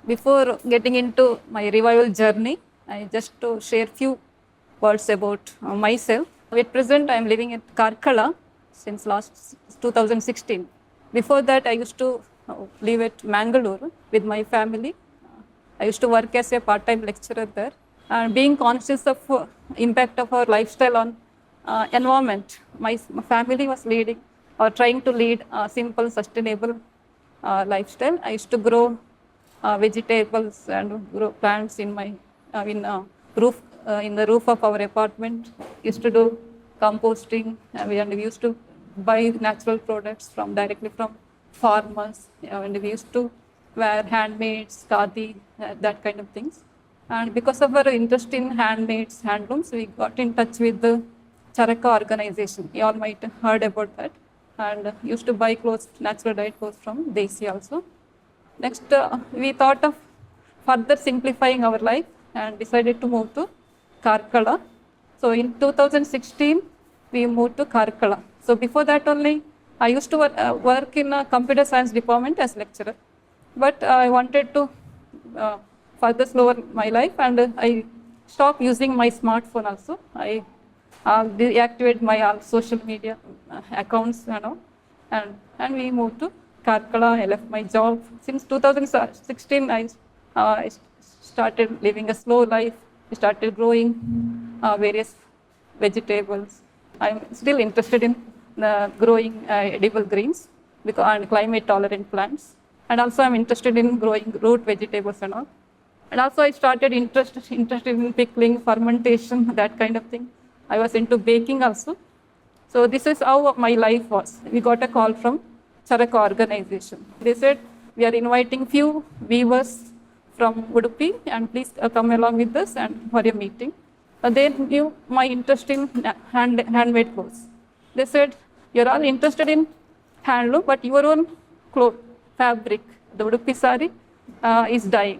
Before getting into my revival journey, I just to share few words about myself. At present, I am living at Karkala since last 2016. Before that, I used to live at Mangalore with my family. I used to work as a part-time lecturer there. And being conscious of impact of our lifestyle on environment, my family was leading or trying to lead a simple, sustainable lifestyle. I used to grow vegetables and grow plants in my roof in the roof of our apartment. Used to do composting, and we used to buy natural products from directly from farmers, and we used to wear handmaids, khadi, that kind of things. And because of our interest in handmaids, handlooms, we got in touch with the Charaka organization. You all might have heard about that. And used to buy clothes, natural dyed clothes from Desi also. Next, we thought of further simplifying our life and decided to move to Karkala. So in 2016, we moved to Karkala. So before that only, I used to work in a computer science department as lecturer. But I wanted to further slower my life, and I stopped using my smartphone also. I deactivated my social media accounts, and we moved to Karkala. I left my job. Since 2016, I started living a slow life. I started growing various vegetables. I'm still interested in growing edible greens and climate tolerant plants. And also I'm interested in growing root vegetables and all. And also I started interested in pickling, fermentation, that kind of thing. I was into baking also. So this is how my life was. We got a call from Charaka organization. They said, we are inviting few weavers from Udupi, and please come along with us and for a meeting. They knew my interest in handmade clothes. They said, you're all interested in handloom, but your own cloth, fabric, the Udupi sari, is dying.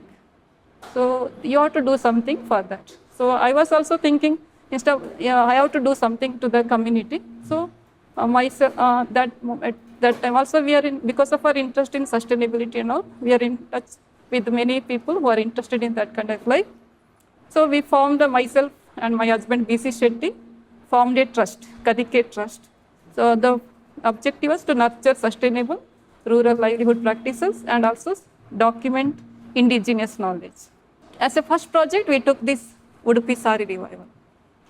So you have to do something for that. So I was also thinking, instead of, I have to do something to the community. So myself, that time also we are in, because of our interest in sustainability and all, we are in touch with many people who are interested in that kind of life. So we formed, myself and my husband BC Shetty, formed a trust, Kadike Trust. So the objective was to nurture sustainable rural livelihood practices and also document indigenous knowledge. As a first project, we took this Udupi Sari revival.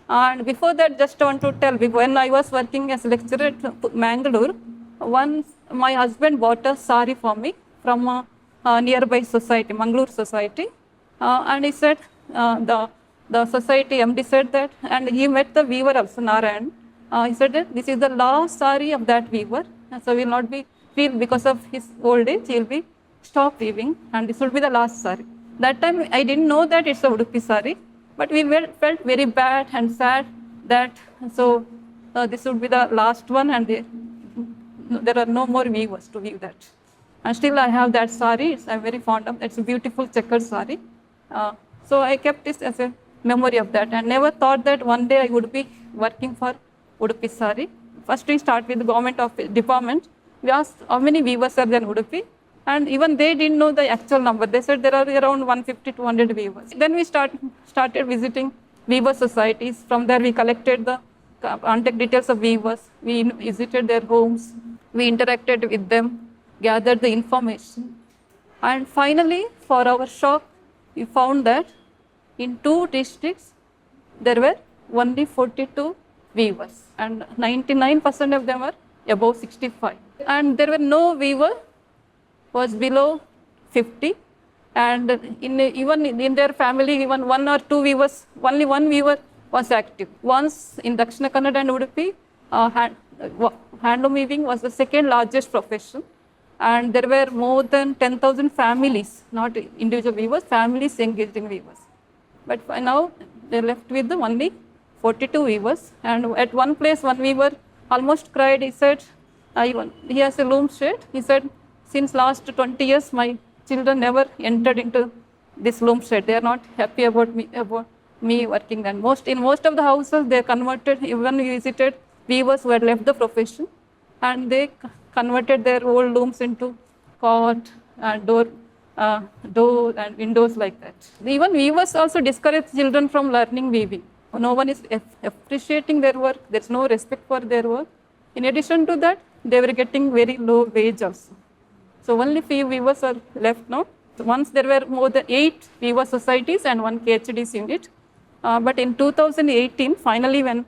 And before that, just want to tell, when I was working as a lecturer at Mangalore, once my husband bought a sari for me from a nearby society, Mangalore society. And he said, the society MD said that, and he met the weaver also, Narayan. He said that this is the last sari of that weaver. So will not be, because of his old age, he'll be stop weaving, and this will be the last sari. That time I didn't know that it's a Udupi sari, but we felt very bad and sad that this would be the last one, and there are no more weavers to weave that. And still I have that sari. I'm very fond of it. It's a beautiful checkered sari. So I kept this as a memory of that, and never thought that one day I would be working for Udupi sari. First we start with the government department. We asked how many weavers are there in Udupi, and even they didn't know the actual number. They said there are around 150 to 200 weavers. Then we started visiting weaver societies. From there we collected the contact details of weavers. We visited their homes. We interacted with them, gathered the information. And finally, for our shock, we found that in 2 districts, there were only 42 weavers, and 99% of them were above 65. And there were no weaver was below 50, and even in their family, even 1 or 2 weavers, only 1 weaver was active. Once in Dakshina Kannada and Udupi, handloom weaving was the second largest profession, and there were more than 10,000 families, not individual weavers, families engaged in weavers. But now they're left with only 42 weavers, and at one place, one weaver almost cried. He said, he has a loom shed. He said, since last 20 years, my children never entered into this loom shed. They are not happy about me working there. In most of the houses, they converted, even we visited weavers who had left the profession, and they converted their old looms into cot and door door and windows like that. Even weavers also discourage children from learning weaving. No one is appreciating their work. There's no respect for their work. In addition to that, they were getting very low wage also. So only few weavers are left now. So once there were more than 8 weaver societies and 1 KHD's unit. But in 2018, finally, when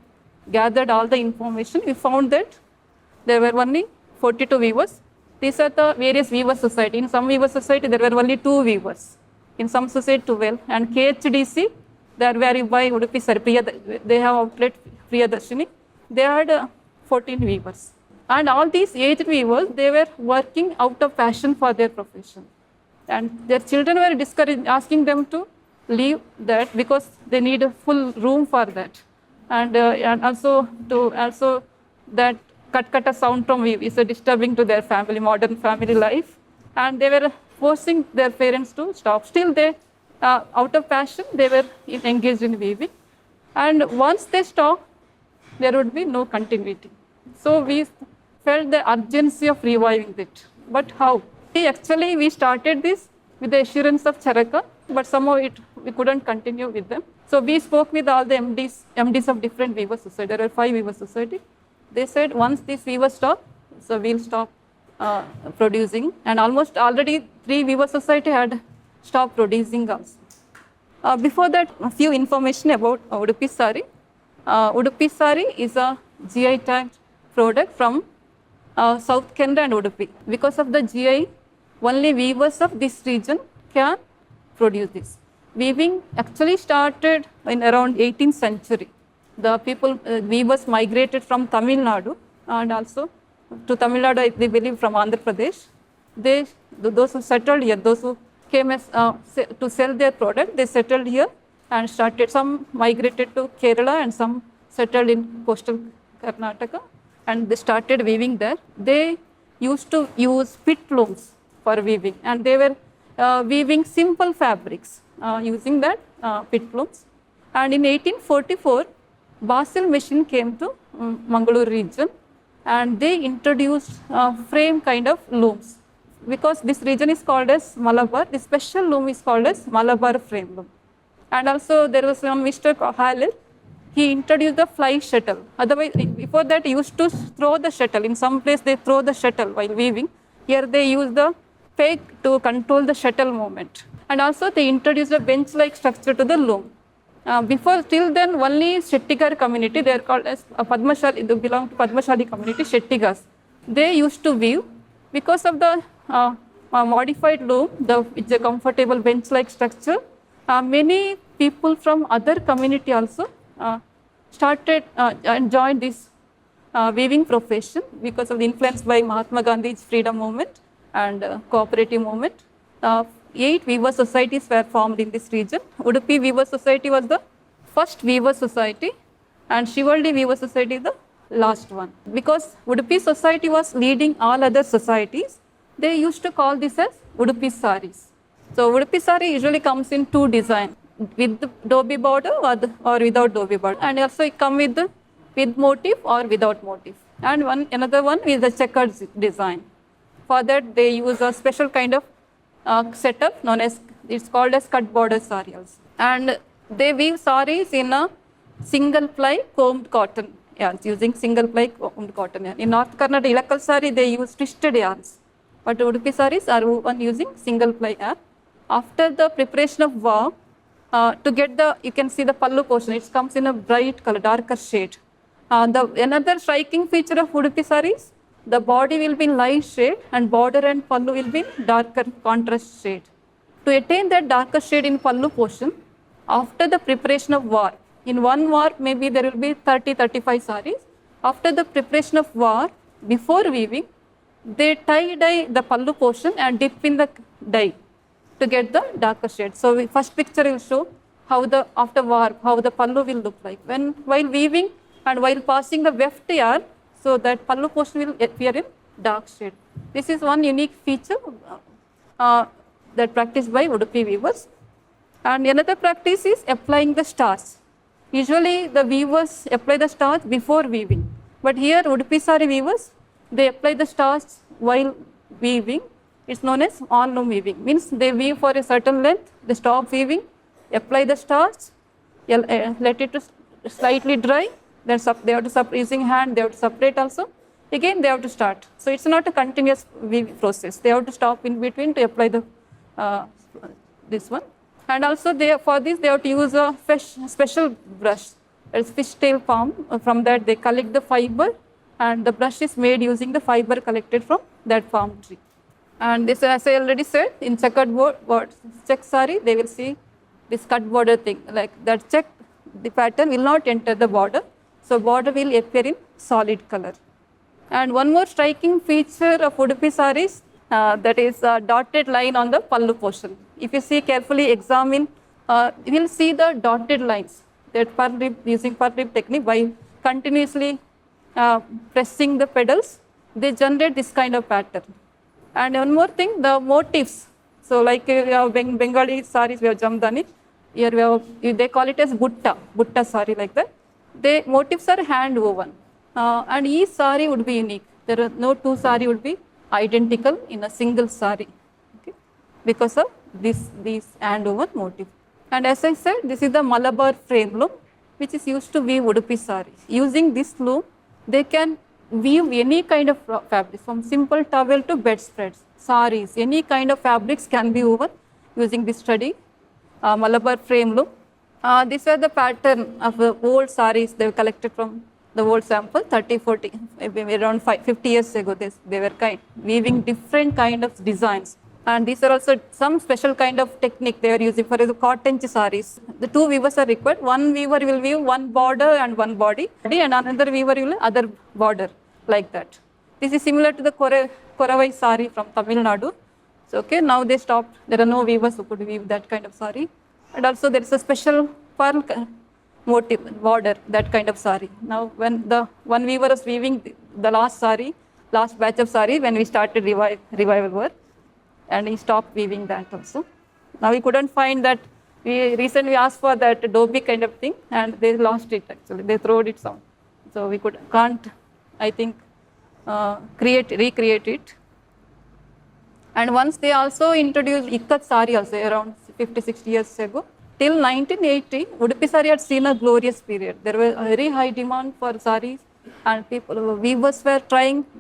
gathered all the information, we found that there were only 42 weavers. These are the various weaver society. In some weaver society, there were only 2 weavers. In some society, 12. And KHDC, they are varied by Udupi Sari. They have outlet Priyadarshini. They had 14 weavers. And all these aged weavers, they were working out of passion for their profession. And their children were discouraged, asking them to leave that because they need a full room for that. And also that cut sound from weave is disturbing to their family, modern family life. And they were forcing their parents to stop. Still they, out of passion, they were engaged in weaving. And once they stopped, there would be no continuity. So we felt the urgency of reviving it. But how? Actually, we started this with the assurance of Charaka, but somehow we couldn't continue with them. So we spoke with all the MDs of different weaver societies. There were 5 weaver societies. They said once these weavers stop, so we'll stop producing. And almost already 3 weaver society had stopped producing also. Before that, a few information about Udupi Sari. Udupi Sari is a GI tagged product from South Canara and Udupi. Because of the GI, only weavers of this region can produce this. Weaving actually started in around 18th century. The people, weavers migrated from Tamil Nadu and also to Tamil Nadu, they believe from Andhra Pradesh. Those who settled here, those who came as, to sell their product, they settled here and started. Some migrated to Kerala and some settled in coastal Karnataka and they started weaving there. They used to use pit looms for weaving and they were weaving simple fabrics using that pit looms. And in 1844, Basil machine came to Mangalore region and they introduced frame kind of looms. Because this region is called as Malabar, this special loom is called as Malabar frame loom. And also there was one Mr. Halil, he introduced the fly shuttle. Otherwise, before that, he used to throw the shuttle. In some place, they throw the shuttle while weaving. Here, they use the peg to control the shuttle movement. And also, they introduced a bench-like structure to the loom. Till then, only Shettigar community, they are called as Padmashali, they belong to Padmashali community, Shettigas. They used to weave. Because of the modified loom, it's a comfortable bench-like structure, many people from other community also started and joined this weaving profession because of the influence by Mahatma Gandhi's freedom movement and cooperative movement. 8 weaver societies were formed in this region. Udupi Weaver Society was the first weaver society and Shivaldi Weaver Society the last one. Because Udupi society was leading all other societies, they used to call this as Udupi saris. So Udupi sari usually comes in 2 designs, with the dobi border or without dobi border. And also it comes with motif or without motif. And another one is the checkered design. For that they use a special kind of setup known as, it's called as cut border sari also. And they weave saris in a single ply combed cotton. Yeah, using single ply combed cotton. In North Karnataka, Ilakal sari, they use twisted yarns. But Udupi saris are one using single ply yarn. After the preparation of warp, to get you can see the pallu portion, it comes in a bright color, darker shade. Another striking feature of Udupi saris, the body will be in light shade and border and pallu will be in darker contrast shade. To attain that darker shade in pallu portion, after the preparation of warp, in one warp maybe there will be 30-35 saris. After the preparation of warp, before weaving, they tie-dye the pallu portion and dip in the dye to get the darker shade. So first picture will show how after warp, how the pallu will look like. While weaving and while passing the weft yarn, so that pallu portion will appear in dark shade. This is one unique feature that practiced by Udupi weavers. And another practice is applying the starch. Usually the weavers apply the starch before weaving. But here Udupi sari weavers, they apply the starch while weaving It's known as on-loom weaving. Means they weave for a certain length, they stop weaving, apply the starch, let it to slightly dry, then they have to using hand, they have to separate also. Again, they have to start. So it's not a continuous weaving process. They have to stop in between to apply the this one. And also for this they have to use a special brush. It's fishtail palm. From that they collect the fiber, and the brush is made using the fiber collected from that palm tree. And this, as I already said, in checkered check sari, they will see this cut border thing. Like that check, the pattern will not enter the border. So border will appear in solid color. And one more striking feature of Udupi saris, that is a dotted line on the pallu portion. If you see carefully, examine, you will see the dotted lines. That using per rib technique, by continuously pressing the pedals, they generate this kind of pattern. And one more thing, the motifs. So like Bengali saris, we have Jamdani. Here we have, they call it as butta sari, like that. The motifs are hand woven. And each sari would be unique. There are no two sari would be identical in a single sari, okay, because of these hand woven motif. And as I said, this is the Malabar frame loom, which is used to weave Udupi saris. Using this loom, they can weave any kind of fabric, from simple towel to bedspreads, saris, any kind of fabrics can be woven using this study, Malabar frame loom. These are the pattern of the old saris they were collected from the old sample, 30, 40, maybe around 50 years ago. They were weaving different kind of designs. And these are also some special kind of technique they are using for the cotton saris. The two weavers are required. One weaver will weave one border and one body, and another weaver will other border, like that. This is similar to the Koravai sari from Tamil Nadu. So, okay, now they stopped. There are no weavers who could weave that kind of sari. And also there is a special pearl motif border, that kind of sari. Now, when the one weaver was weaving the last batch of sari, when we started revival work, and he stopped weaving that also. Now we couldn't find that. We recently asked for that Adobe kind of thing, and they lost it actually. They threw it down. So we can't, I think, recreate it. And once they also introduced Ikat sari also around 50, 60 years ago. Till 1980, Udupi sari had seen a glorious period. There was a very high demand for saris, and weavers were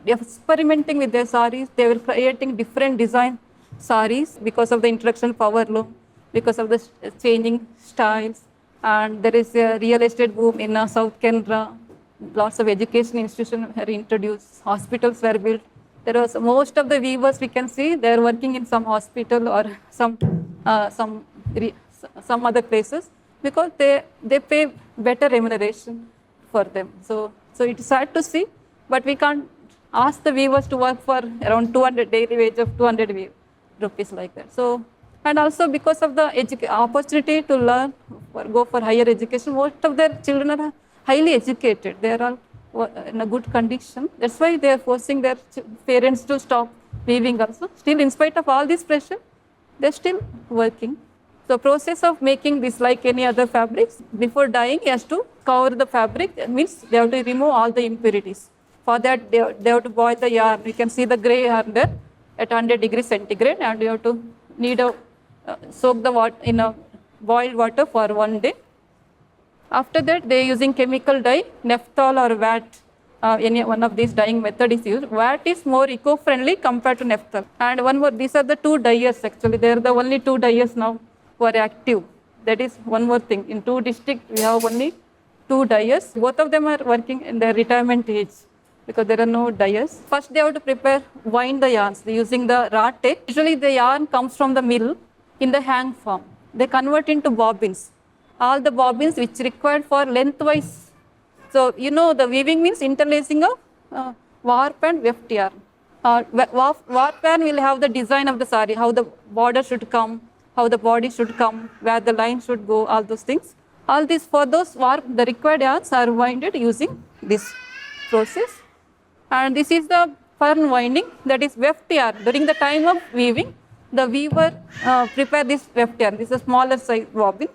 experimenting with their saris. They were creating different design saris because of the introduction of power loom, because of the changing styles. And there is a real estate boom in South Canara. Lots of education institutions were introduced. Hospitals were built. There was most of the weavers we can see, they are working in some hospital or some other places, because they pay better remuneration for them. So it's sad to see, but we can't ask the weavers to work for around 200 daily wage of 200 rupees, like that. So, and also because of the opportunity to learn or go for higher education, most of their children are highly educated. They are all in a good condition. That's why they are forcing their parents to stop weaving also. Still, in spite of all this pressure, they're still working. So process of making this, like any other fabrics, before dyeing, he has to cover the fabric. That means they have to remove all the impurities. For that, they have to boil the yarn. You can see the gray yarn there at 100 degrees centigrade, and you have to soak the water in a boiled water for 1 day. After that, they are using chemical dye, nephthol or VAT. Any one of these dyeing method is used. VAT is more eco-friendly compared to nephthol. And one more, these are the two dyers actually. They are the only two dyers now who are active. That is one more thing. In 2 districts, we have only 2 dyers. Both of them are working in their retirement age because there are no dyers. First, they have to wind the yarns using the rate. Usually, the yarn comes from the mill in the hang form. They convert into bobbins. All the bobbins which required for lengthwise. So, you know, the weaving means interlacing of warp and weft yarn. Warp yarn will have the design of the sari, how the border should come, how the body should come, where the line should go, all those things. All these, for those warp, the required yarns are winded using this process. And this is the fern winding, that is weft yarn. During the time of weaving, the weaver prepare this weft yarn. This is a smaller size bobbin.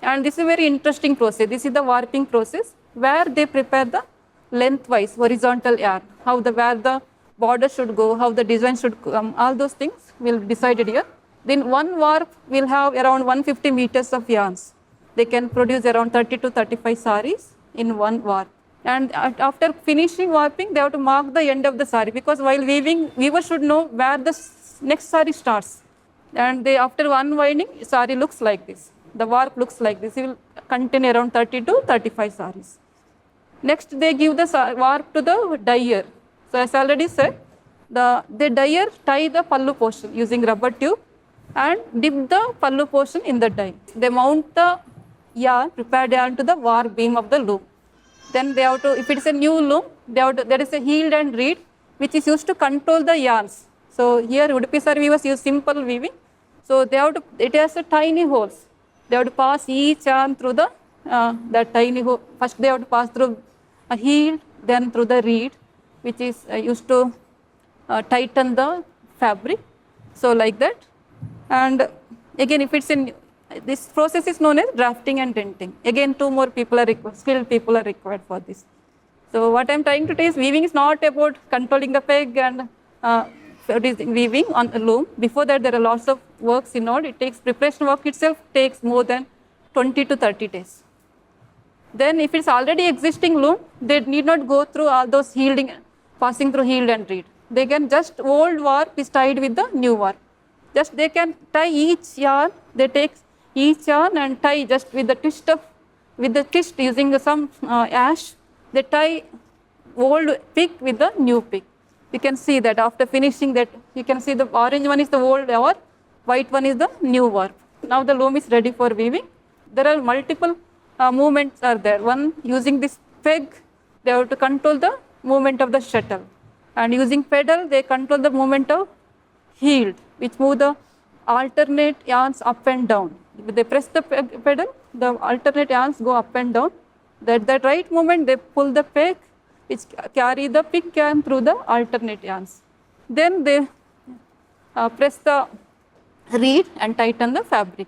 And this is a very interesting process. This is the warping process where they prepare the lengthwise horizontal yarn, where the border should go, how the design should come, all those things will be decided here. Then one warp will have around 150 meters of yarns. They can produce around 30 to 35 saris in one warp. And after finishing warping, they have to mark the end of the sari, because while weaving, weaver should know where the next sari starts. And they, after unwinding, sari looks like this. The warp looks like this. It will contain around 30 to 35 saris. Next, they give the warp to the dyer. So as already said, the dyer tie the pallu portion using rubber tube and dip the pallu portion in the dye. They mount the yarn, prepared yarn, to the warp beam of the loom. Then they have to, if it is a new loom, they have to, there is a heel and reed which is used to control the yarns. So here Udupi Sari weavers use simple weaving. So they have to, it has a tiny holes. They have to pass each yarn through the that tiny hole. First they have to pass through a heel, then through the reed, which is used to tighten the fabric. So like that. And again, if it's in, this process is known as drafting and denting. Again, two more people are required, skilled people are required for this. So what I'm trying to tell is, weaving is not about controlling the peg and weaving on the loom. Before that, there are lots of works involved. It takes, preparation work itself takes more than 20 to 30 days. Then if it's already existing loom, they need not go through all those heeling, passing through heel and reed. They can just, old warp is tied with the new warp. Just they can tie each yarn, they take each yarn and tie just with the twist of, with the twist using some ash, they tie old pick with the new pick. You can see that after finishing that, you can see the orange one is the old warp, white one is the new warp. Now the loom is ready for weaving. There are multiple movements are there. One, using this peg, they have to control the movement of the shuttle. And using pedal, they control the movement of heel, which move the alternate yarns up and down. If they press the pedal, the alternate yarns go up and down. That right moment, they pull the peg, which carry the pick yarn through the alternate yarns. Then they press the reed and tighten the fabric.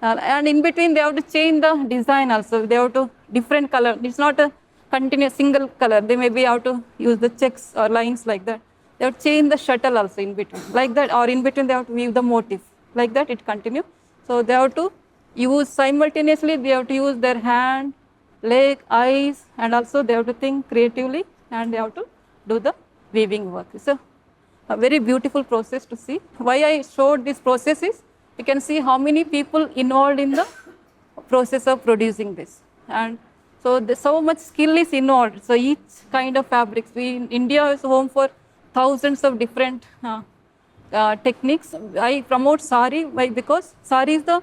And in between, they have to change the design also. They have to different color. It's not a continuous single color. They maybe have to use the checks or lines like that. They have to change the shuttle also in between, like that, or in between they have to weave the motif, like that it continues. So they have to use simultaneously, they have to use their hand, leg, eyes, and also they have to think creatively, and they have to do the weaving work. It's a very beautiful process to see. Why I showed this process is, you can see how many people involved in the process of producing this. And so so much skill is involved. So each kind of fabrics, India is home for thousands of different techniques. I promote sari because sari is the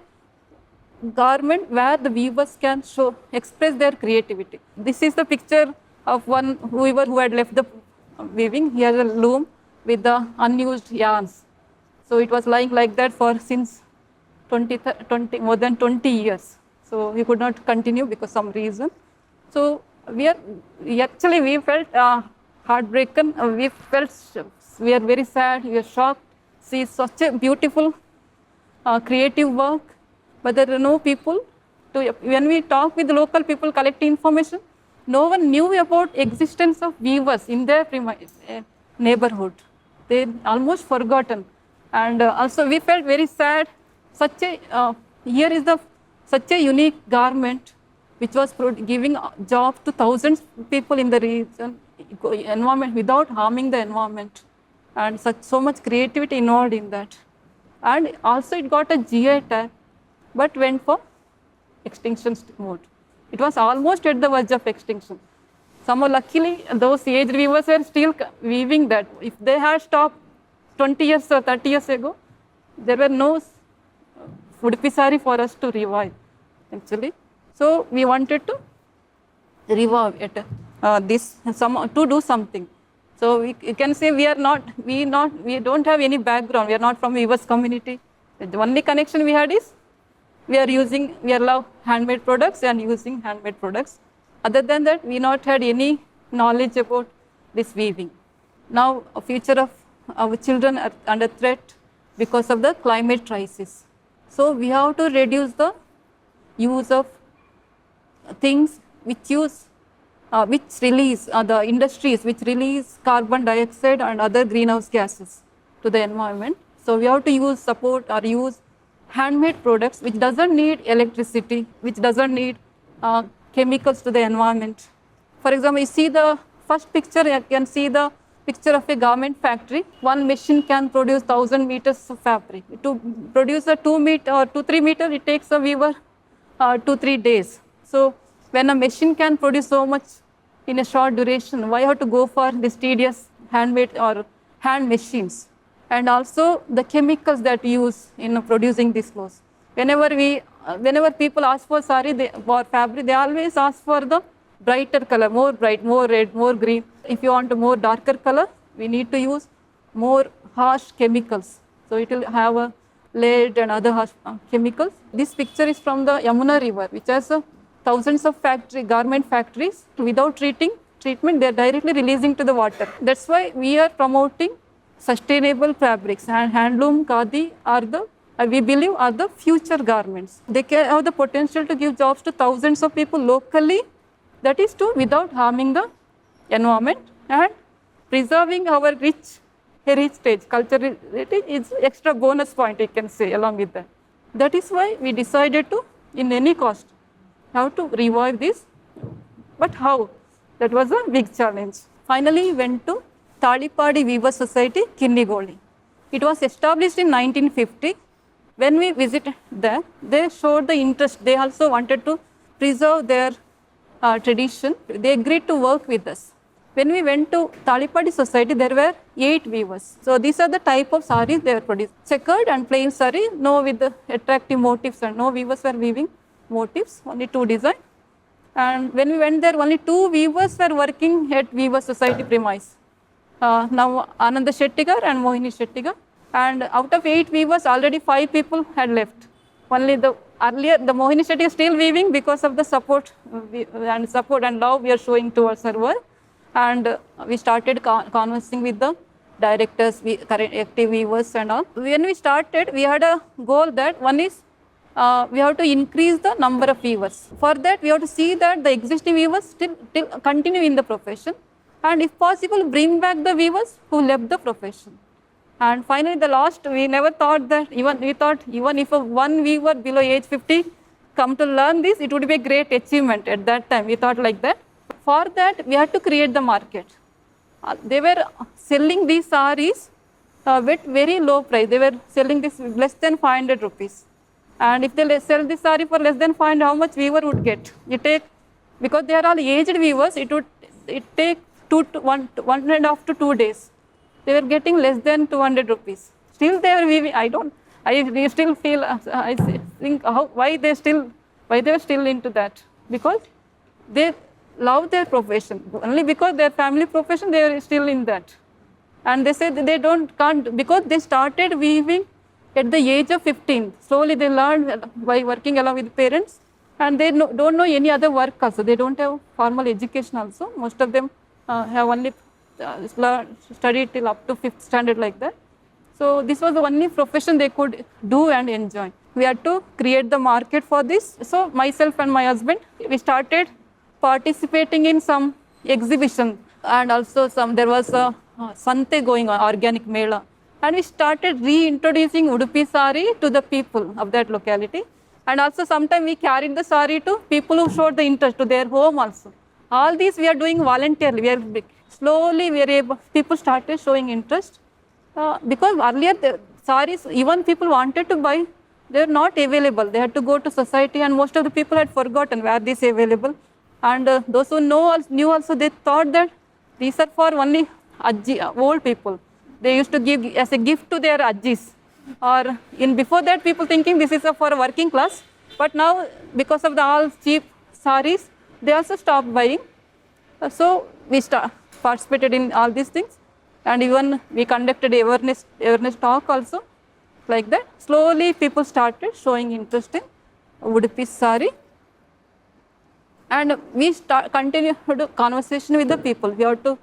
garment where the weavers can express their creativity. This is the picture of one weaver who had left the weaving. He has a loom with the unused yarns. So it was lying like that for since more than 20 years. So he could not continue because some reason. So we felt heartbroken. We are very sad. We are shocked. See such a beautiful creative work, but there are no people. When we talk with the local people collecting information, no one knew about existence of weavers in their neighborhood. They almost forgotten. And also we felt very sad. Here is such a unique garment which was giving job to thousands of people in the region, environment, without harming the environment, and so much creativity involved in that. And also it got a GI tag, but went for extinction mode. It was almost at the verge of extinction. Somehow luckily those aged weavers were still weaving that. If they had stopped 20 years or 30 years ago, there were no Udupi Sari for us to revive actually. So we wanted to revive it, to do something. So you can say we don't have any background. We are not from weavers community. The only connection we had is we love handmade products and using handmade products. Other than that, we not had any knowledge about this weaving. Now, a future of our children are under threat because of the climate crisis. So we have to reduce the use of things which use which release, the industries which release carbon dioxide and other greenhouse gases to the environment. So we have to use handmade products which doesn't need electricity, which doesn't need chemicals to the environment. For example, you see the first picture, you can see the picture of a garment factory. One machine can produce 1,000 meters of fabric. To produce a 2 meter or 3 meter, it takes a weaver 2-3 days. So when a machine can produce so much in a short duration, why have to go for this tedious handmade or hand machines? And also the chemicals that use in producing these clothes. Whenever people ask for sari or fabric, they always ask for the brighter color, more bright, more red, more green. If you want a more darker color, we need to use more harsh chemicals. So it will have a lead and other harsh chemicals. This picture is from the Yamuna River, which has thousands of garment factories. Without treatment, they are directly releasing to the water. That's why we are promoting sustainable fabrics, and handloom, khadi we believe are the future garments. They can have the potential to give jobs to thousands of people locally, that is too without harming the environment and preserving our rich heritage, cultural heritage is extra bonus point, you can say, along with that. That is why we decided to, in any cost, have to revive this. But how? That was a big challenge. Finally, went to Talipadi Weaver Society, Kinnigoli. It was established in 1950. When we visited there, they showed the interest. They also wanted to preserve their tradition. They agreed to work with us. When we went to Talipadi Society, there were 8 weavers. So these are the type of saris they were produced. Checkered and plain sari, no with the attractive motifs, and no weavers were weaving motifs, only 2 designs. And when we went there, only 2 weavers were working at Weaver Society premise. Now Ananda Shettigar and Mohini Shettigar. And out of 8 weavers, already 5 people had left. Only the Mohini Shettigar is still weaving because of the support and love we are showing towards her work. And we started conversing with the directors, current active weavers and all. When we started, we had a goal that one is we have to increase the number of weavers. For that, we have to see that the existing weavers still continue in the profession, and if possible, bring back the weavers who left the profession. And finally, the last, we never thought that, even if one weaver below age 50 come to learn this, it would be a great achievement at that time. We thought like that. For that, we had to create the market. They were selling these saris with very low price. They were selling this less than 500 rupees. And if they sell this sari for less than 500, how much weaver would get? Because they are all aged weavers, it take 1.5 to 2 days. They were getting less than 200 rupees. Still they were weaving. I still feel, I think why they were still into that? Because they love their profession. Only because their family profession, they are still in that. And they said they can't, because they started weaving at the age of 15. Slowly they learned by working along with parents, and they don't know any other work also. They don't have formal education also. Most of them have only studied till up to 5th standard like that. So this was the only profession they could do and enjoy. We had to create the market for this. So myself and my husband, we started participating in some exhibition, and also there was a Sante going on, organic mela. And we started reintroducing Udupi sari to the people of that locality. And also sometimes we carried the sari to people who showed the interest to their home also. All these we are doing voluntarily. Slowly people started showing interest. Because earlier the saris, even people wanted to buy, they were not available. They had to go to society, and most of the people had forgotten where this is available. And those who knew also, they thought that these are for only old people. They used to give as a gift to their ajis. Or before that, people thinking this is for a working class. But now, because of the all cheap saris, they also stopped buying. So we participated in all these things. And even we conducted awareness talk also, like that. Slowly people started showing interest in Udupi sari. And we continued conversation with the people. We have to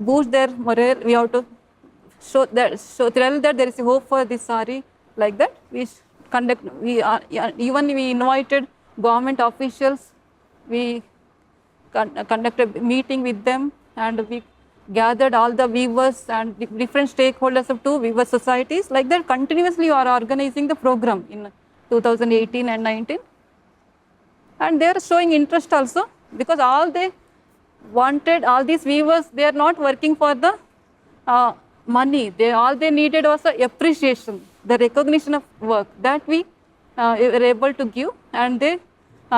boost their morale. We have to tell that there is a hope for this sari, like that. We invited government officials. We conducted a meeting with them, and we gathered all the weavers and different stakeholders of two weaver societies. Like that, continuously we are organizing the program in 2018 and 19. And they are showing interest also, because all they wanted, all these weavers, they are not working for the money. All they needed was the appreciation, the recognition of work that we were able to give, and they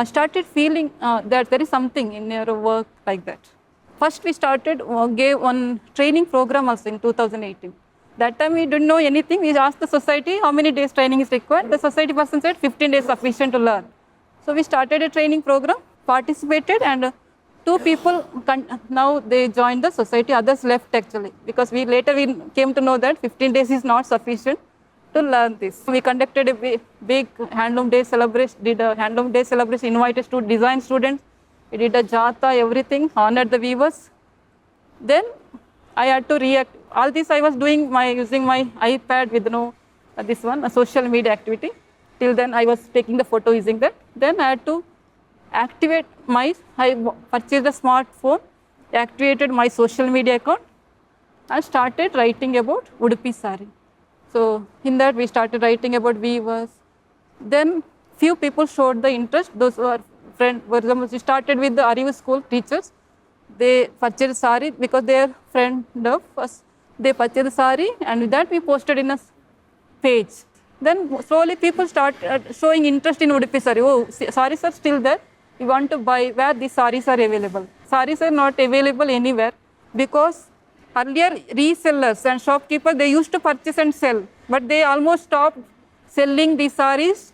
started feeling that there is something in your work like that. First, we gave one training program also in 2018. That time we didn't know anything. We asked the society how many days training is required. The society person said 15 days sufficient to learn. So we started a training program, participated, and two people now they joined the society. Others left actually, because we came to know that 15 days is not sufficient to learn this. We conducted a big handloom day celebration. Did a handloom day celebration. Invited design students. We did a jata, everything. Honored the weavers. Then I had to react. All this I was doing using my iPad with this one, a social media activity. Till then I was taking the photo using that. Then I had to activate I purchased a smartphone, activated my social media account, and started writing about Udupi Sari. So in that we started writing about weavers. Then few people showed the interest. Those who are friends, for example, we started with the Arivu school teachers. They purchased sari because they are friend of us. They purchased sari, and with that we posted in a page. Then slowly people start showing interest in Udupi Sari. Oh, saris are still there. We want to buy. Where these saris are available? Saris are not available anywhere, because earlier resellers and shopkeepers, they used to purchase and sell, but they almost stopped selling these saris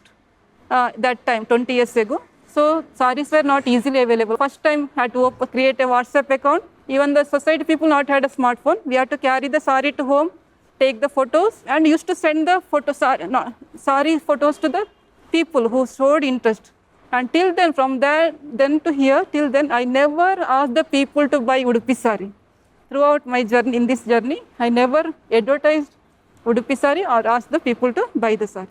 that time, 20 years ago. So saris were not easily available. First time had to create a WhatsApp account. Even the society people not had a smartphone. We had to carry the sari to home, take the photos, and used to send the sari photos to the people who showed interest. And till then, from there, then to here, till then, I never asked the people to buy Udupi Sari. Throughout my journey, in this journey, I never advertised Udupi Sari or asked the people to buy the sari.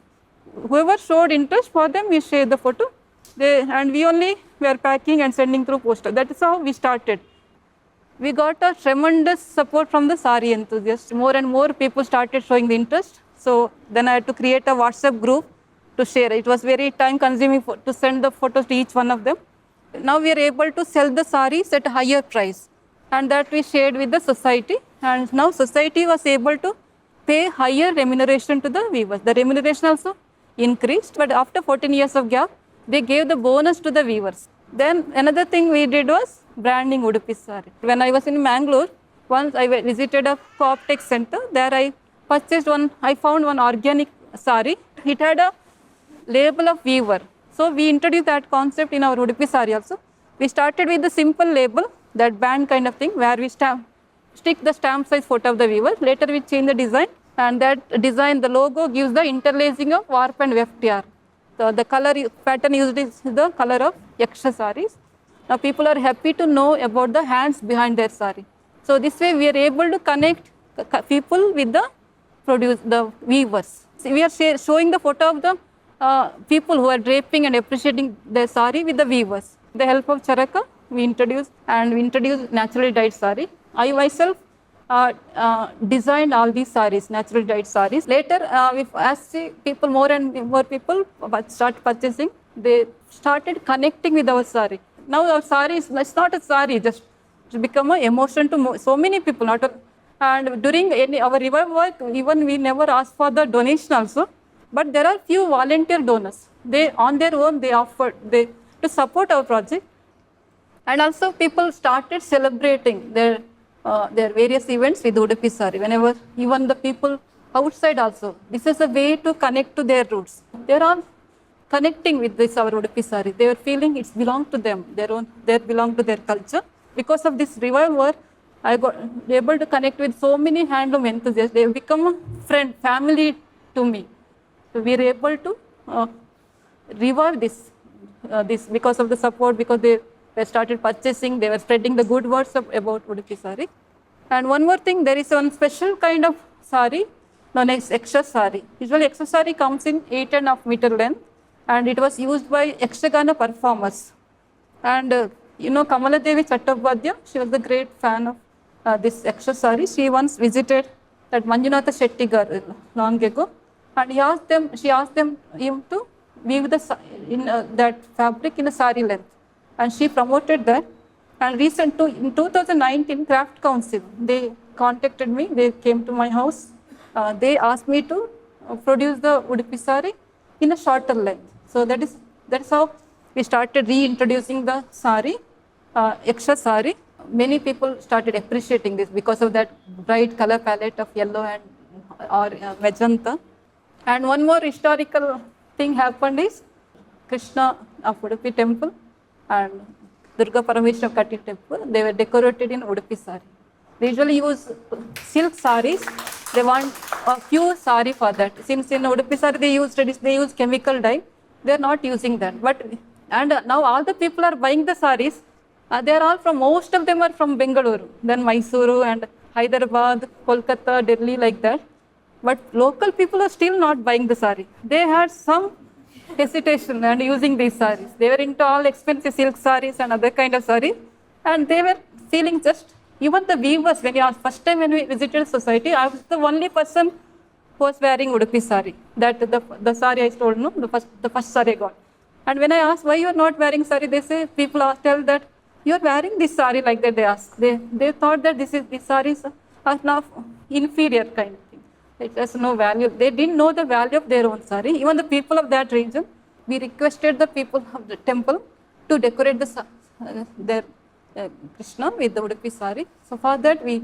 Whoever showed interest, for them, we share the photo. And we only were packing and sending through poster. That is how we started. We got a tremendous support from the sari enthusiasts. More and more people started showing the interest. So then I had to create a WhatsApp group to share. It was very time consuming to send the photos to each one of them. Now we are able to sell the saris at a higher price, and that we shared with the society. And now society was able to pay higher remuneration to the weavers. The remuneration also increased, but after 14 years of gap, they gave the bonus to the weavers. Then another thing we did was branding Udupi Sari. When I was in Mangalore, once I visited a co-optech center. There I found one organic sari. It had a label of weaver. So we introduced that concept in our Udupi Sari also. We started with the simple label, that band kind of thing, where we stick the stamp size photo of the weaver. Later we change the design, and that design, the logo gives the interlacing of warp and weft yarn. So the color pattern used is the color of Yaksha saris. Now people are happy to know about the hands behind their sari. So this way we are able to connect people with the weavers. So we are showing the photo of the people who are draping and appreciating their sari with the weavers. With the help of Charaka, we introduced naturally dyed sari. I myself designed all these saris, naturally dyed saris. Later, as more and more people start purchasing, they started connecting with our sari. Now our sari it's not a sari, just to become an emotion to so many people. And during our revival work, even we never ask for the donation also. But there are few volunteer donors. They on their own they offered to support our project. And also people started celebrating their various events with Udupi Sari. Whenever even the people outside also, this is a way to connect to their roots. They are all connecting with this our Udupi Sari. They were feeling it belongs to them. They belong to their culture. Because of this revival work, I got able to connect with so many handloom enthusiasts. They have become a friend, family to me. So we are able to revive this because of the support, because they started purchasing, they were spreading the good words about Udupi Sari. And one more thing, there is one special kind of sari known as Yaksha Sari. Usually Yaksha Sari comes in 8.5 meter length, and it was used by Yakshagana performers. And You know Kamala Devi Chattopadhyay, she was a great fan of this Yaksha sari. She once visited that Manjunatha Shetty gar long ago, and she asked him to weave that fabric in a sari length, and she promoted that. And in 2019, Craft Council, they contacted me. They came to my house. They asked me to produce the Udupi sari in a shorter length. So that's how we started reintroducing the sari, Yaksha sari. Many people started appreciating this because of that bright color palette of yellow and or magenta. And one more historical thing happened is Krishna of Udupi temple and Durga Parameshwar Katti temple, they were decorated in Udupi sari. They usually use silk saris. They want a pure sari for that. Since in Udupi sari they use chemical dye, they are not using that. And now all the people are buying the saris. They are all most of them are from Bengaluru, then Mysuru and Hyderabad, Kolkata, Delhi, like that. But local people are still not buying the sari. They had some hesitation and using these saris. They were into all expensive silk saris and other kind of saris, and they were feeling just, even the weavers, first time when we visited society, I was the only person who was wearing Udupi sari. That the sari I told, no, the first sari I got. And when I asked why you are not wearing sari, they say, tell that you are wearing this sari like that, they ask. They thought that these saris are now inferior kind of thing. It has no value. They didn't know the value of their own sari. Even the people of that region, we requested the people of the temple to decorate their Krishna with the Udupi sari. So for that we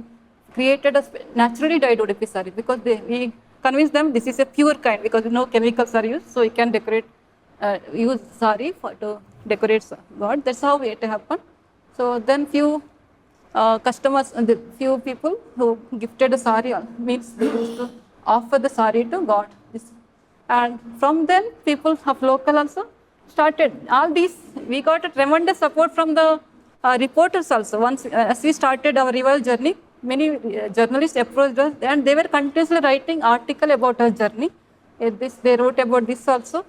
created a naturally dyed Udupi sari, because we convinced them this is a pure kind, because no chemicals are used, so you can use sari to decorate God. That's how it happened. So then few customers, few people who gifted a sari, means they used to offer the sari to God. And from then people of local also started. All these, we got a tremendous support from the reporters also. Once as we started our revival journey, many journalists approached us, and they were continuously writing article about our journey. They wrote about this also,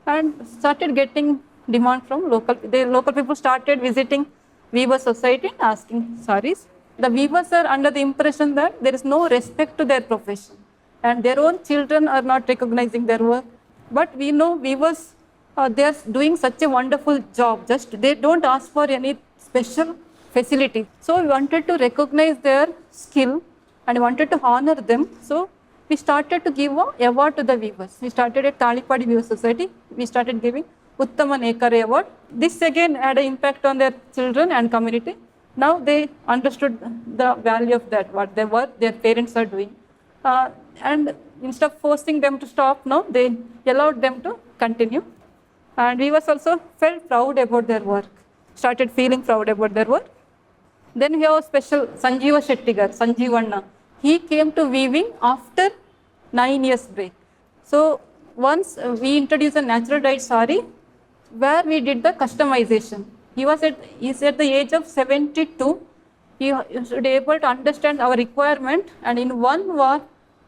and started getting demand from local. The local people started visiting Weaver Society and asking saris. The weavers are under the impression that there is no respect to their profession, and their own children are not recognizing their work. But we know weavers, they are doing such a wonderful job. Just they don't ask for any special facility. So we wanted to recognize their skill and wanted to honor them. So we started to give an award to the weavers. We started at Talipadi Weaver Society. We started giving Uttaman Ekare Award. This again had an impact on their children and community. Now they understood the value of that, what their parents are doing. And instead of forcing them to stop, now they allowed them to continue. And weavers also felt proud about their work, started feeling proud about their work. Then we have a special Sanjeeva Shettigar, Sanjeevanna. He came to weaving after 9 years break. So once we introduced a natural dyed sari, where we did the customization. He's at the age of 72. He should be able to understand our requirement, and in one war,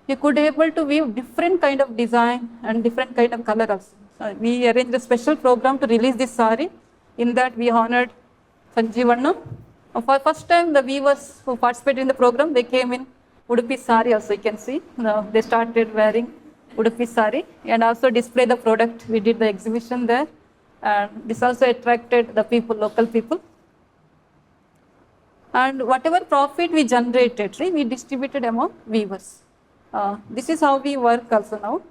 he could be able to weave different kind of design and different kind of color also. So we arranged a special program to release this sari. In that we honored Sanjeevanna. For first time, the weavers who participated in the program, they came in Udupi sari also, you can see. Now they started wearing Udupi sari and also display the product. We did the exhibition there. And this also attracted the people, local people. And whatever profit we generated, we distributed among weavers. This is how we work also now.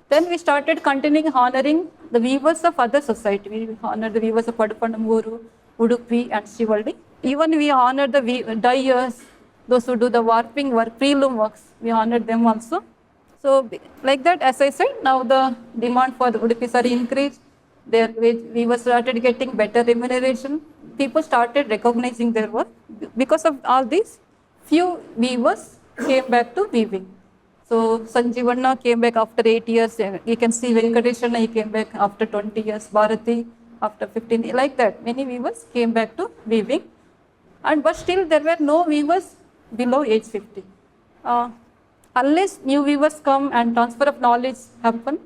Then we started continuing honoring the weavers of other society. We honored the weavers of Padupandamuru, Udupi and Shivaldi. Even we honored the dyers, those who do the warping work, pre-loom works, we honored them also. So like that, as I said, now the demand for the Udupi sari increased. Weavers started getting better remuneration. People started recognizing their work. Because of all this, few weavers came back to weaving. So Sanjeevanna came back after 8 years. You can see Venkateshwarna, he came back after 20 years. Bharati after 15 years. Like that, many weavers came back to weaving. But still there were no weavers below age 50. Unless new weavers come and transfer of knowledge happen,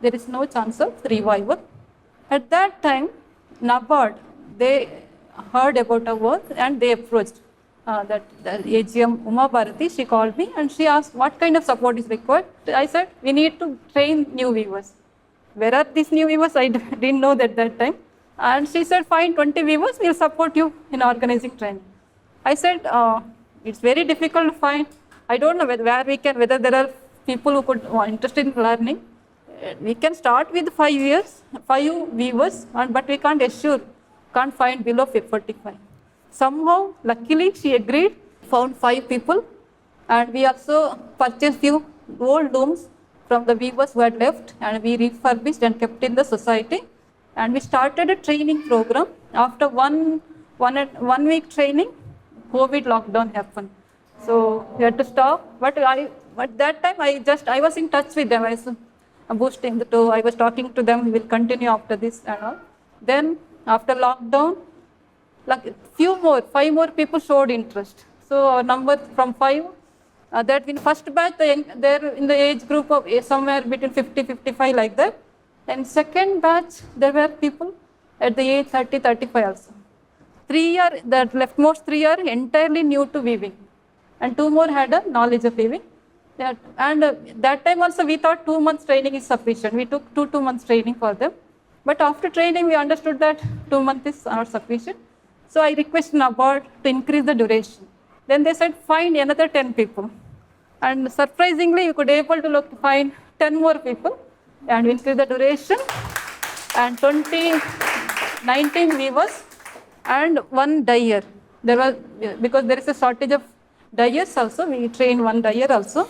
there is no chance of revival. At that time, NABARD, they heard about our work and they approached that the AGM Uma Bharati. She called me and she asked what kind of support is required. I said we need to train new weavers. Where are these new weavers? I didn't know that time. And she said, find 20 weavers, we'll support you in organizing training. I said, it's very difficult to find. I don't know whether there are people who could are interested in learning. We can start with 5 weavers, but we can't find below 45. Somehow, luckily, she agreed, found 5 people, and we also purchased few old looms from the weavers who had left, and we refurbished and kept in the society. And we started a training program. After one week training, COVID lockdown happened. So we had to stop. But that time I was in touch with them. I was boosting the toe. I was talking to them. We will continue after this and all. Then after lockdown, like 5 more people showed interest. So our number from 5, that in first batch, they're in the age group of somewhere between 50-55 like that. And second batch, there were people at the age 30-35 also. 3 are, the leftmost 3 are entirely new to weaving. And 2 more had a knowledge of weaving. And that time also we thought 2 months training is sufficient. We took 2 months training for them. But after training, we understood that 2 months is not sufficient. So I requested NABARD to increase the duration. Then they said, find another 10 people. And surprisingly, we could able to find 10 more people and increase the duration. And 19 weavers and 1 dyer. Because there is a shortage of dyers also, we trained 1 dyer also.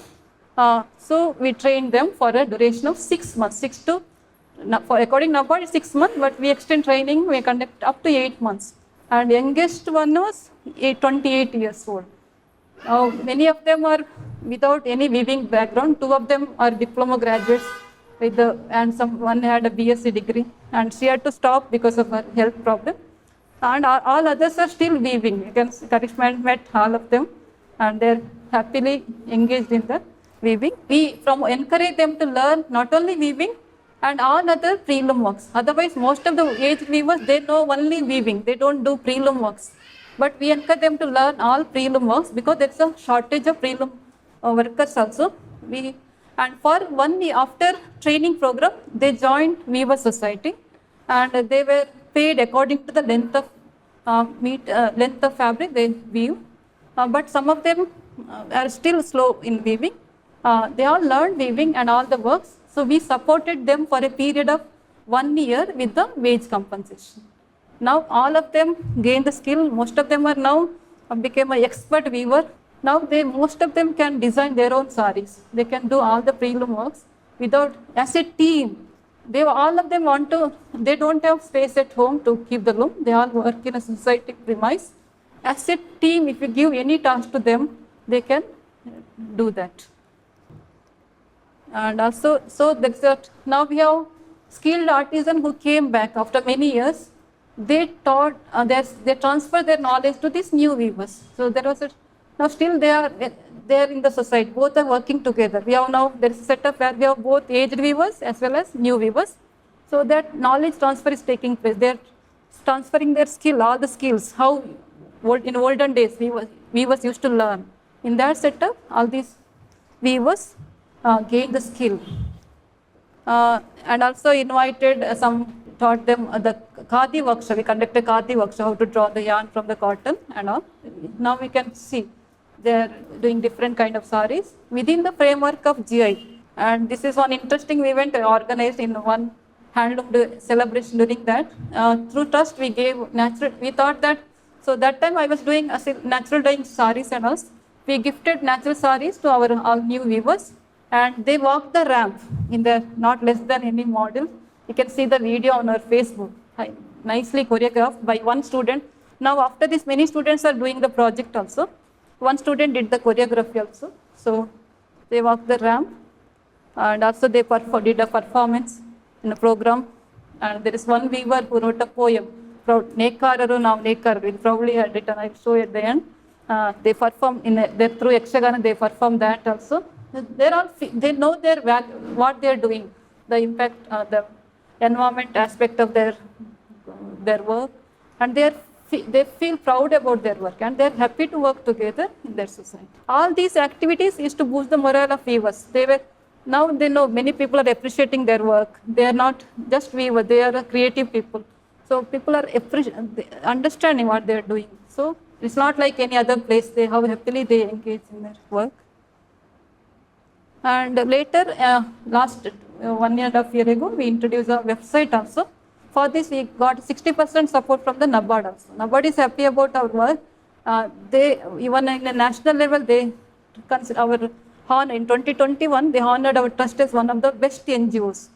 So we trained them for a duration of 6 months. According to NABARD, 6 months, but we extend training, we conduct up to 8 months. And youngest one was 28 years old. Many of them are without any weaving background. 2 of them are diploma graduates, and one had a BSc degree, and she had to stop because of her health problem. And all others are still weaving. You can see Karishma met all of them, and they're happily engaged in the weaving. We encourage them to learn not only weaving and all other preloom works. Otherwise, most of the aged weavers, they know only weaving. They don't do preloom works. But we encourage them to learn all preloom works because there's a shortage of preloom workers also. And for 1 year after training program, they joined Weaver Society, and they were paid according to the length of fabric they weave. But some of them are still slow in weaving. They all learned weaving and all the works. So we supported them for a period of 1 year with the wage compensation. Now all of them gained the skill. Most of them are now became an expert weaver. Now most of them can design their own saris. They can do all the preloom works as a team. All of them they don't have space at home to keep the loom. They all work in a society premise. As a team, if you give any task to them, they can do that. And also, now we have skilled artisans who came back after many years. They transferred their knowledge to these new weavers. So now still they are in the society. Both are working together. There is a setup where we have both aged weavers as well as new weavers. So that knowledge transfer is taking place. They are transferring their skill, all the skills, how in olden days weavers used to learn. In that setup, all these weavers gain the skill. And also taught them the khadi workshop. We conducted khadi workshop, how to draw the yarn from the cotton and all. Now we can see they're doing different kind of saris within the framework of GI. And this is one interesting event organized in one handloom celebration during that. Through trust, we thought that, so that time I was doing natural dyeing saris and all. We gifted natural saris to our all new weavers, and they walked the ramp in the not less than any model. You can see the video on our Facebook, nicely choreographed by one student. Now after this, many students are doing the project also. One student did the choreography also. So they walked the ramp, and also they did a performance in a program. And there is one weaver who wrote a poem, Nekararu Now Nekar, we probably had written, I'll show you at the end. They perform through Yakshagana, they perform that also. They know what they are doing, the impact, the environment aspect of their work, and they are they feel proud about their work and they're happy to work together in their society. All these activities is to boost the morale of weavers. Now they know many people are appreciating their work. They are not just weavers, they are creative people. So people are understanding what they are doing. So it's not like any other place, how happily they engage in their work. And later, last 1.5 years ago, we introduced a website also. For this, we got 60% support from the NABARD also. NABARD is happy about our work. They, even in the national level, they consider our honor. In 2021, they honored our trust as one of the best NGOs.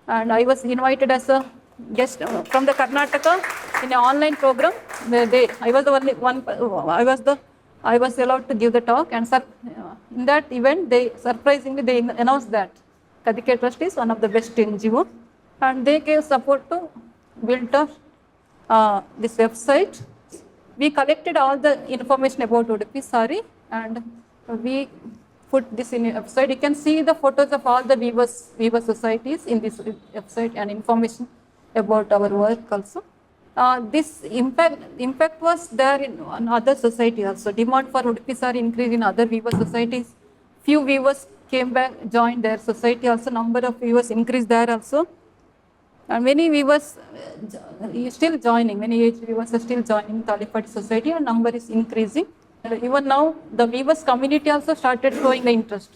And I was invited as a guest from the Karnataka in an online program. I was the only one. I was allowed to give the talk, and in that event, surprisingly they announced that Kadike Trust is one of the best NGO, and they gave support to build up this website. We collected all the information about Udupi Sari, and we put this in a website. You can see the photos of all the weaver societies in this website and information about our work also. This impact was there in other societies also. Demand for Udupi Sari increased in other weaver societies. Few weavers came back, joined their society also. Number of weavers increased there also. And many weavers still joining, many age weavers are still joining Talipati society, and number is increasing. And even now, the weavers community also started showing the interest.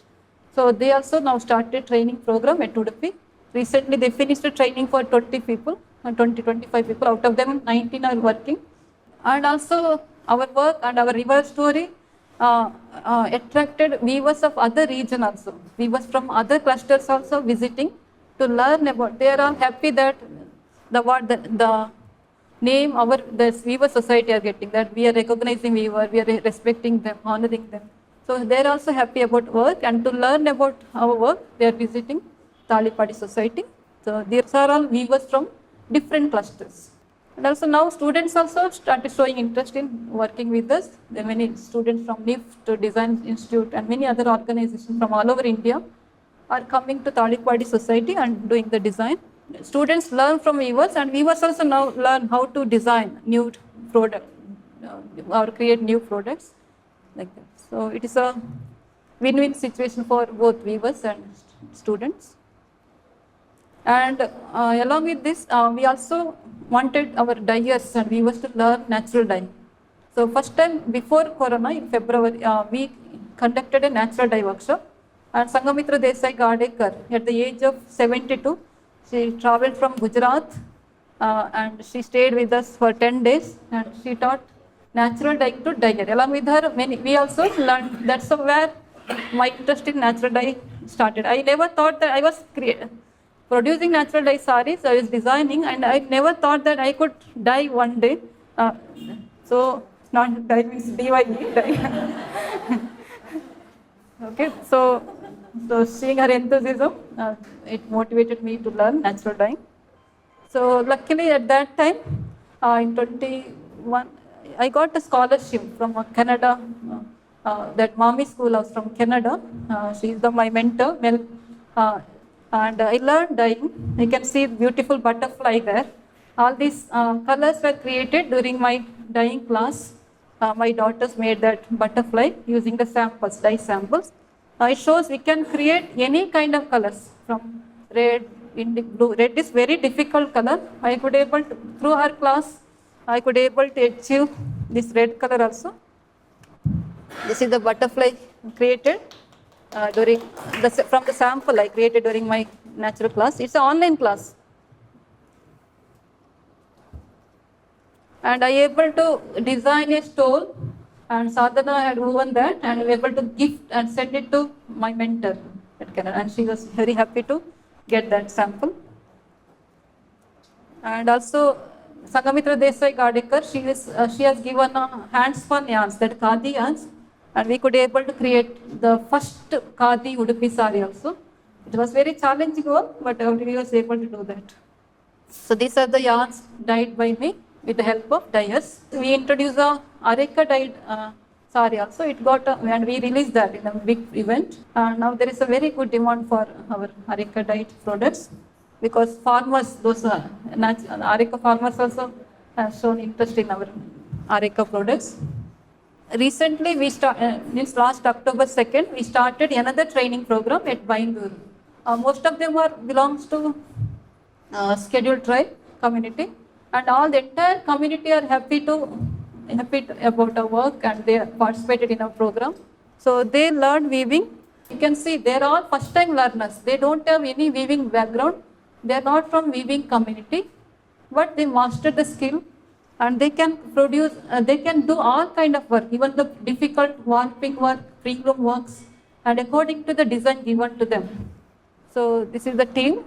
So they also now started training program at Udupi. Recently, they finished the training for 20 people, 25 people. Out of them, 19 are working. And also, our work and our river story attracted weavers of other region also. Weavers from other clusters also visiting to learn about. They are all happy that the name the weaver society are getting, that we are recognizing weaver, we are respecting them, honoring them. So they are also happy about work, and to learn about our work, they are visiting Talipati society. So these are all weavers from different clusters. And also now students also started showing interest in working with us. There are many students from NIFT, Design Institute, and many other organizations from all over India are coming to Talipati society and doing the design. Students learn from weavers, and weavers also now learn how to design new product or create new products like that. So it is a win-win situation for both weavers and students. And along with this, we also wanted our dyers and weavers to learn natural dyeing. So first time before Corona in February, we conducted a natural dye workshop. And Sangamitra Desai Gadekar, at the age of 72, she traveled from Gujarat and she stayed with us for 10 days, and she taught natural dyeing to dyer. Along with her, we also learned. That's where my interest in natural dye started. I never thought that I was producing natural dye sarees. I was designing, and I never thought that I could dye one day. So not dye means D-Y-E, dye. Okay, so seeing her enthusiasm, it motivated me to learn natural dyeing. So luckily at that time, in 21, I got a scholarship from Canada, that Mami School House from Canada. She is my mentor, and I learned dyeing. You can see beautiful butterfly there. All these colors were created during my dyeing class. My daughters made that butterfly using the samples, dye samples. It shows we can create any kind of colors from red, blue. Red is very difficult color. I could able to, through her class, I could able to achieve this red color also. This is the butterfly created from the sample I created during my natural class. It's an online class. And I able to design a stole, and Sadhana had woven that, and we were able to gift and send it to my mentor at Canada, and she was very happy to get that sample. And also Sangamitra Desai Gadekar, she has given hands-on yarns, that khadi yarns, and we could able to create the first khadi Udupi sari also. It was very challenging work, but we was able to do that. So these are the yarns dyed by me with the help of dyers. We introduced a Areca dyed sari also. It got and we released that in a big event. Now there is a very good demand for our Areca dyed products, because farmers, those Areca farmers also have shown interest in our Areca products. Recently, means last October 2nd, we started another training program at Vainguru. Most of them belongs to scheduled tribe community, and all the entire community are happy about our work, and they participated in our program. So they learned weaving. You can see they're all first time learners. They don't have any weaving background. They're not from weaving community, but they mastered the skill, and they can produce, they can do all kind of work, even the difficult warping work, pre-loom works, and according to the design given to them. So this is the team.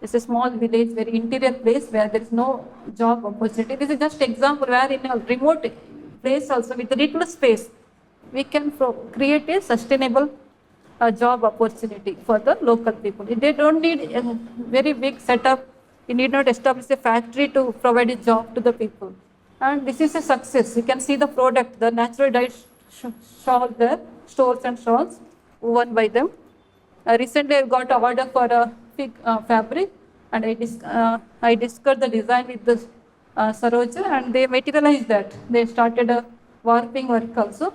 It's a small village, very interior place where there is no job opportunity. This is just example where in a remote place also with little space, we can create a sustainable job opportunity for the local people. They don't need a very big setup. You need not establish a factory to provide a job to the people. And this is a success. You can see the product, the natural dyed shawl there, stores and shawls woven by them. Recently, I got award for a fig fabric, and I discussed the design with the Saroja, and they materialized that. They started a warping work also.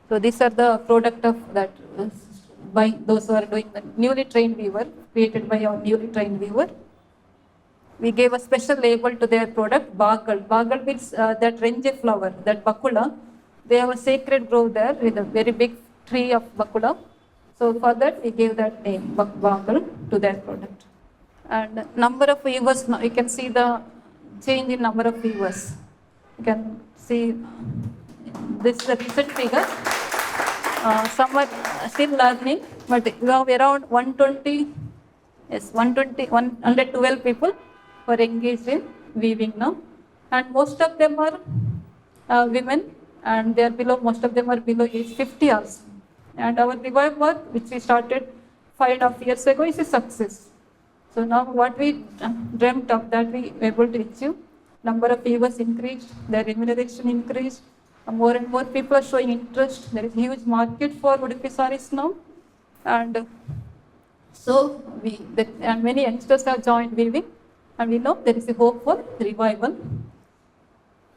So these are the product of that by those who are doing the newly trained weaver, created by our newly trained weaver. We gave a special label to their product, Bagal. Bagal means that renje flower, that bakula. They have a sacred grove there with a very big tree of bakula. So for that, we gave that name, Bagal, to their product. And number of weavers, now you can see the change in number of weavers. You can see this is the recent figure. Some are still learning, but we have around 112 people who are engaged in weaving now. And most of them are women, and they are below, most of them are below age 50 also. And our revive work, which we started 5.5 years ago, is a success. So now what we dreamt of, that we were able to achieve. Number of weavers increased, their remuneration increased. More and more people are showing interest. There is a huge market for Udupi sarees now. And so and many youngsters have joined weaving, and we know there is a hope for revival.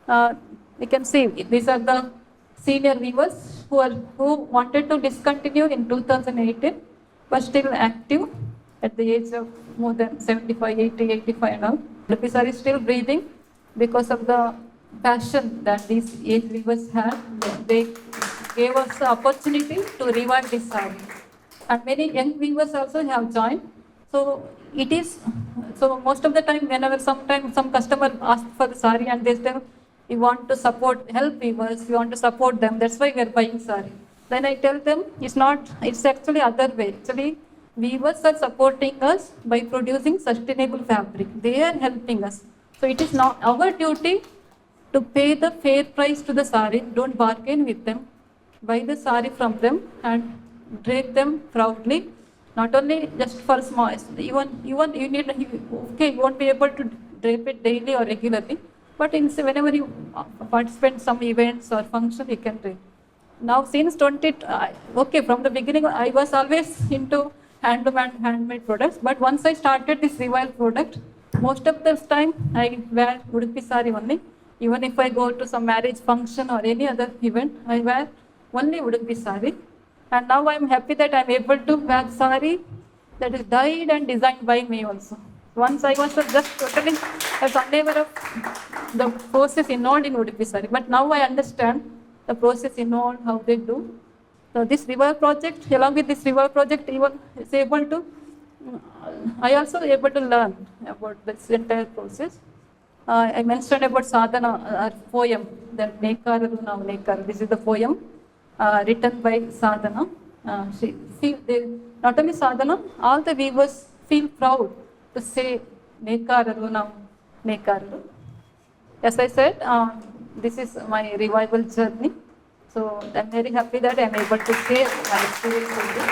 You can see these are the senior weavers who wanted to discontinue in 2018, but still active at the age of more than 75, 80, 85 and all. Udupi saree is still breathing because of the passion that these age weavers had. They gave us the opportunity to revive this saree. And many young weavers also have joined. So most of the time, whenever some customer asks for the saree and they tell, we want to help weavers, we want to support them, that's why we are buying saree. Then I tell them, it's actually other way. Actually, weavers are supporting us by producing sustainable fabric. They are helping us. So it is not our duty to pay the fair price to the saree. Don't bargain with them. Buy the saree from them and drape them proudly. Not only just for small, even you won't be able to drape it daily or regularly, but whenever you participate in some events or function, you can drape. Now since from the beginning, I was always into handloom and handmade products, but once I started this Revive product, most of the time I wear Udupi saree only. Even if I go to some marriage function or any other event, I wear only Udupi saree. And now I am happy that I am able to wear saree that is dyed and designed by me also. Once I was just totally unaware of the process involved in Udupi saree, but now I understand the process involved, how they do. So this Revive project, along with this Revive project, even is able to, I also able to learn about this entire process. I mentioned about Sadhana, poem, that Nekararu Now Nekar. This is the poem written by Sadhana. Not only Sadhana, all the weavers feel proud to say Nekararu Now Nekararu. As I said, this is my revival journey. So I'm very happy that I'm able to share my experience with you.